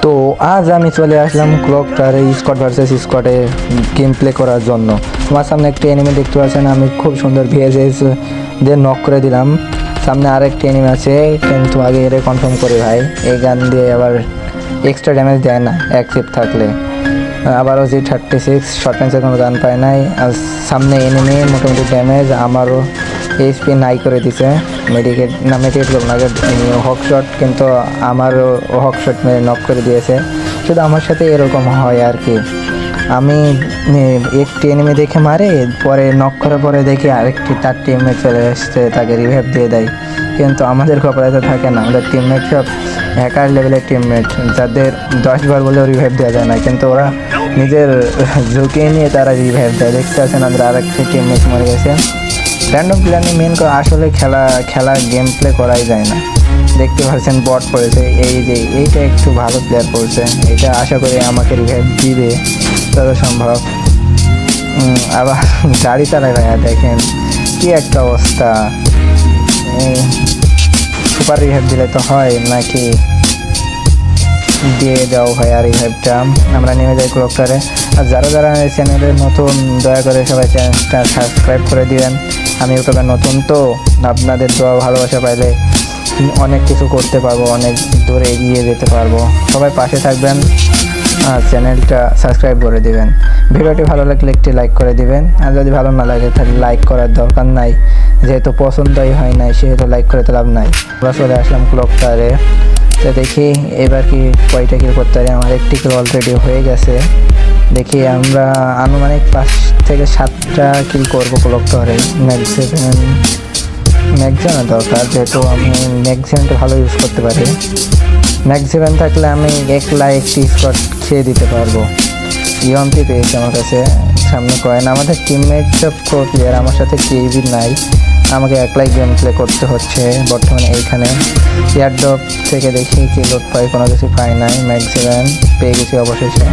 তো আজ আমি চলে আসলাম ক্লকটার স্কট ভার্সেস স্কটে গেম প্লে করার জন্য। আমার সামনে একটি এনিমি দেখতে পাচ্ছেন, আমি খুব সুন্দর ভিএসএস দিয়ে নক করে দিলাম। সামনে আরেকটি এনিমি আছে, কিন্তু আগে এর কনফার্ম করে ভাই, এই গান দিয়ে আবার এক্সট্রা ড্যামেজ দেয় না এক চিপ থাকলে। আবারও G36 শর্ট রেঞ্জের কোনো গান পায় নাই। আর সামনে এনিমি মোটামুটি ড্যামেজ আমারও এইচপি নাই করে দিছে। মেডিকেট করবো না, হক শট, কিন্তু আমারও হক শট মেরে নক করে দিয়েছে। শুধু আমার সাথে এরকম হয় আর কি, আমি একটি এনিমি দেখে মারে, পরে নক করার পরে দেখি আরেকটি তার টিমমেট চলে এসছে, তাকে রিভাইভ দিয়ে দেয়। কিন্তু আমাদের কপালে তো থাকে না, আমাদের টিমমেট সব হ্যাকার লেভেলের টিমমেট, যাদের 10 বার বলেও রিভাইভ দেওয়া যায় না, কিন্তু ওরা নিজের ঝুঁকিয়ে নিয়ে তারা রিভাইভ দেয়। দেখতে পাচ্ছেন আমাদের আরেকটি টিমমেট মরে গেছে। র্যান্ডম প্ল্যানে মেন আসলে খেলা গেম প্লে করাই যায় না। দেখতে পাচ্ছেন বট পড়েছে, এই যে এইটা একটু ভালো প্লেয়ার পড়ছে, এটা আশা করি আমাকে রিভাইভ দিবে যত সম্ভব। আবার গাড়ি চালায় ভাইয়া, দেখেন কি একটা অবস্থা। সুপার রিভাইভ দিলে তো হয় নাকি, দিয়ে দাও ভাইয়া রিভাইভটা। আমরা নেমে যাই ক্লকটারে। আর যারা যারা চ্যানেলে নতুন, দয়া করে সবাই চ্যানেলটা সাবস্ক্রাইব করে দিবেন। আমি ইউটিউবে নতুন, তো আপনাদের দোয়া ভালোবাসা পাইলে অনেক কিছু করতে পারবো, অনেক দূরে এগিয়ে যেতে পারবো। সবাই পাশে থাকবেন আর চ্যানেলটা সাবস্ক্রাইব করে দিবেন। ভিডিওটি ভালো লাগলে একটি লাইক করে দিবেন, আর যদি ভালো না লাগে তাহলে লাইক করার দরকার নাই, যেহেতু পছন্দই হয় নাই সেহেতু লাইক করে তো লাভ নাই। আমরা চলে আসলাম ক্লকটারে, তো দেখি এবার কি কয়টা কিল করতে পারি। আমার একটি কিল অলরেডি হয়ে গেছে। দেখি আমরা আনুমানিক 5 থেকে 7টা কিল করবো ক্লকটারে। ম্যাক্সিমাম দরকার, যেহেতু আমি ম্যাক্সিমামটা ভালো ইউজ করতে পারি। ম্যাক্সিমাম থাকলে আমি একলা একটি স্কট খেয়ে দিতে পারবো। ইএমপি পেয়েছে আমার কাছে, সামনে কয়েন। আমাদের টিমমেট সব প্রো প্লেয়ার, আমার সাথে কেউই নাই, আমাকে একলাই গেম প্লে করতে হচ্ছে বর্তমানে। এইখানে এয়ারড্রপ থেকে দেখি কি লোড পাই, কোনো কিছু পাই নাই। ম্যাক্সিমাম পেয়ে গেছি অবশেষে।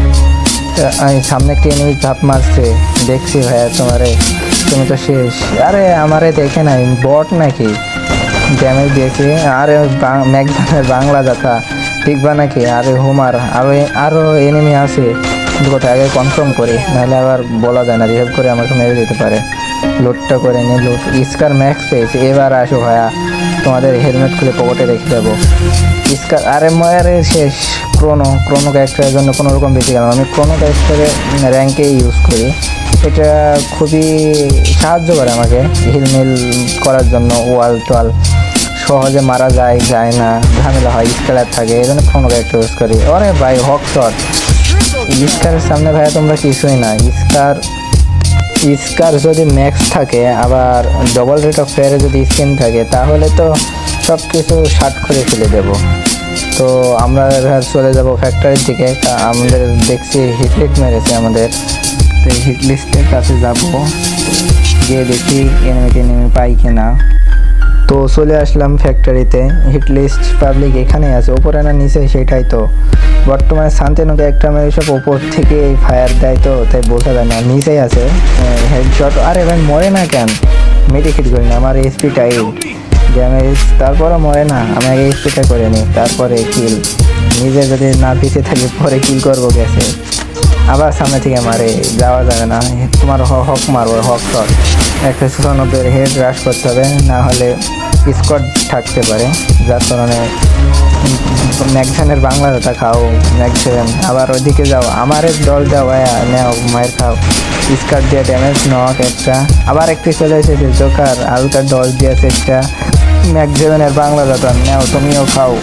আমি সামনে একটি এনিমি ঝাঁপ মারছে, দেখছি ভাইয়া তোমারে, তুমি তো শেষ। আরে আমারে দেখে নাই, বট নাকি, ড্যামেজ দিয়েছি। আরে ম্যাক্সিমামের বাংলা যাতা ঠিকবা নাকি? আরে হোমার আরও এনিমি আছে, কোথায় আগে কনফার্ম করি, নাহলে আবার বলা যায় না, রিহেভ করে আমাকে মেরে দিতে পারে। লোডটা করে নিয়ে লোড স্কার ম্যাক্স পেয়েছি। এবার আসো ভাইয়া, তোমাদের হেলমেট খুলে পকেটে রেখে দেবো। স্কার আরে ময়ারে শেষ। ক্রোনো ক্যারেক্টারের জন্য কোনো রকম বেশি গেলাম। আমি ক্রোনো ক্যারেক্টারের র্যাঙ্কেই ইউজ করি, এটা খুবই সাহায্য করে আমাকে হিলমিল করার জন্য। ওয়াল টোয়াল সহজে মারা যায় না, ঝামেলা হয়, স্কেলার থাকে, এই জন্য ক্রোনো ক্যারেক্টার ইউজ করি। আরে ভাই হক শট, স্কারের সামনে ভাইয়া তোমরা কিছুই না। স্কার যদি ম্যাক্স থাকে, আবার ডবল রেট অফ ফায়ারে যদি স্কিন থাকে, তাহলে তো সব কিছু শার্ট করে ফেলে দেবো। তো আমরা চলে যাব ফ্যাক্টরির দিকে। আমাদের দেখছি হিটলিস্ট মেরেছে আমাদের, তো হিট লিস্টের কাছে যাব, গিয়ে দেখি এনিমি পাই কিনা। তো চলে আসলাম ফ্যাক্টরিতে। হিট লিস্ট পাবলিক এখানে আছে, ওপরে না নিচে সেটাই তো। বর্তমানে শান্তিনকে একটা মেরে সব ওপর থেকে ফায়ার দেয়, তো তাই বোঝা যায় না, নিচেই আছে হেডশট। আরে ভাই মরে না কেন? মেডিকেট করি না, আমার এসপিটাই ড্যামেজ, তারপরও মরে না। আমি আগে এসপিটা করে নিই, তারপরে কিল। নিজে যদি না পিছিয়ে থাকি পরে কিল করবো গেছে। আবার সামনে থেকে মারে, যাওয়া যাবে না। তোমার হক মারবো, হক শট 196 হেড রাশ করতে হবে, না হলে স্কট থাকতে পারে, যার কারণে ম্যাক্সিমামের বাংলা দাতা খাও। ম্যাক্সিমাম আবার ওইদিকে যাও, আমার দল যাও ভাইয়া, নেও মায়ের খাও। স্কার্ট দিয়ে ড্যামেজ নক একটা, আবার একটি চলে এসেছে জোকার, হালকা দল দিয়েছে একটা। ম্যাক্সিমামের বাংলা দাতা নেও, তুমিও খাও।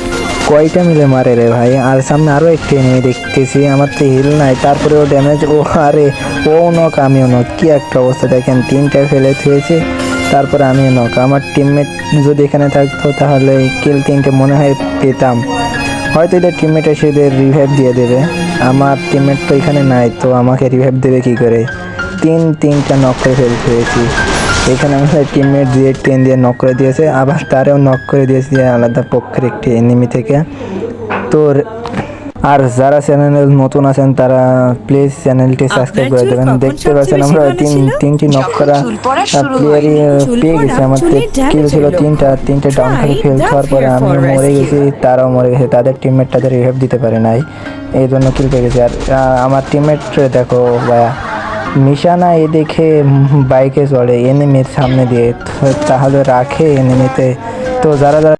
কয়টা মিলে মারে রে ভাই। আর সামনে আরও একটি এনিমি দেখতেছি, আমার তো হিল নাই, তারপরেও ড্যামেজ। ও আরে ও নক, আমিও নক, কি একটা অবস্থা দেখেন, 3টা ফেলে থুয়েছি, তারপরে আমিও নক। আমার টিমমেট যদি এখানে থাকতো তাহলে কিল 3টে মনে হয় পেতাম, হয়তো এদের টিমমেট এসে এদের রিভাইভ দিয়ে দেবে। আমার টিমমেট তো এখানে নাই, তো আমাকে রিভাইভ দেবে কি করে? তিনটা নক করে ফেলতে হয়েছি। এখানে আমাদের টিমমেট G10 দিয়ে নক করে দিয়েছে, আবার তারেও নক করে দিয়েছে আলাদা পক্ষের একটি এনিমি থেকে। তো আর যারা চ্যানেলে নতুন আছেন তারা প্লিজ চ্যানেলটি সাবস্ক্রাইব করে দেবেন। দেখতে পাচ্ছেন আমরা তিনটি নক করা প্লেয়ারই পেয়ে গেছি। আমার কিল ছিল তিনটে ডাউন করে ফেল হওয়ার পরে আমি মরে গেছি, তারাও মরে গেছে, তাদের টিমমেট তাদের রিভাইভ দিতে পারে নাই। এই জন্য কিল পেয়ে গেছি। আর আমার টিমমেট দেখো ভাইয়া, নিশানা এ দেখে বাইকে চড়ে এনিমির সামনে দিয়ে, তাহলে রাখে এনিমিতে। তো যারা যারা